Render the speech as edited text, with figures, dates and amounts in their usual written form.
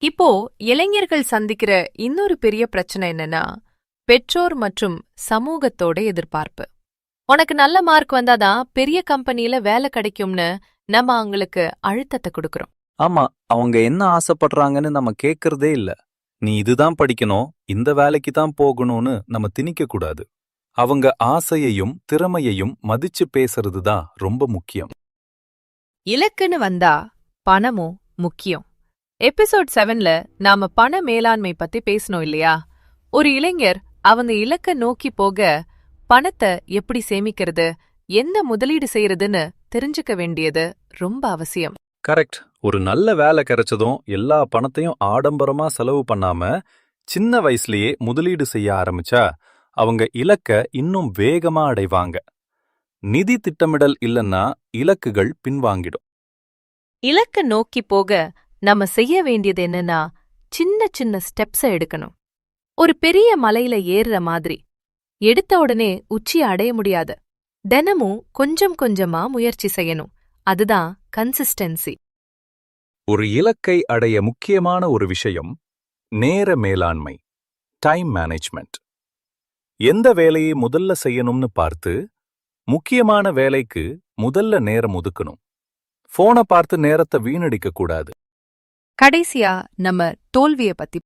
இப்போ இளைஞர்கள் சந்திக்கிற இன்னொரு பெரிய பிரச்சனை என்னன்னா, பெற்றோர் மற்றும் சமூகத்தோட எதிர்பார்ப்பு. உனக்கு நல்ல மார்க் வந்தாதான் பெரிய கம்பெனில வேலை கிடைக்கும்னு நம்ம அவங்களுக்கு அழுத்தத்தை கொடுக்கறோம். ஆமா, அவங்க என்ன ஆசைப்படுறாங்கன்னு நம்ம கேட்கறதே இல்ல. நீ இதுதான் படிக்கணும், இந்த வேலைக்கு தான் போகணும்னு நம்ம திணிக்க கூடாது. அவங்க ஆசையையும் திறமையையும் மதிச்சு பேசுறது தான் ரொம்ப முக்கியம். இலக்குன்னு வந்தா பணமும் முக்கியம். எபிசோட் 7ல நாம பண மேலாண்மை பத்தி பேசணும் இல்லையா? ஒரு இளைஞர் அவங்க இலக்க நோக்கி போக பணத்தை எப்படி சேமிக்கிறது, என்ன முதலீடு செய்யறதுன்னு தெரிஞ்சுக்க வேண்டியது ரொம்ப அவசியம். கரெக்ட். ஒரு நல்ல வேலை கிடைச்சதும் எல்லா பணத்தையும் ஆடம்பரமா செலவு பண்ணாம சின்ன வயசுலயே முதலீடு செய்ய ஆரம்பிச்சா அவங்க இலக்க இன்னும் வேகமா அடைவாங்க. நிதி திட்டமிடல் இல்லைன்னா இலக்குகள் பின்வாங்கிடும். இலக்க நோக்கி போக நம்ம செய்ய வேண்டியது என்னன்னா, சின்ன சின்ன ஸ்டெப்ஸை எடுக்கணும். ஒரு பெரிய மலையில ஏறுற மாதிரி எடுத்த உடனே உச்சியை அடைய முடியாது. தினமும் கொஞ்சம் கொஞ்சமா முயற்சி செய்யணும். அதுதான் கன்சிஸ்டன்சி. ஒரு இலக்கை அடைய முக்கியமான ஒரு விஷயம் நேர மேலாண்மை, டைம் மேனேஜ்மெண்ட். எந்த வேலையை முதல்ல செய்யணும்னு பார்த்து முக்கியமான வேலைக்கு முதல்ல நேரம் ஒதுக்கணும். போனை பார்த்து நேரத்தை வீணடிக்க கூடாது. கடைசியா நம்ம தோல்வியை பத்தி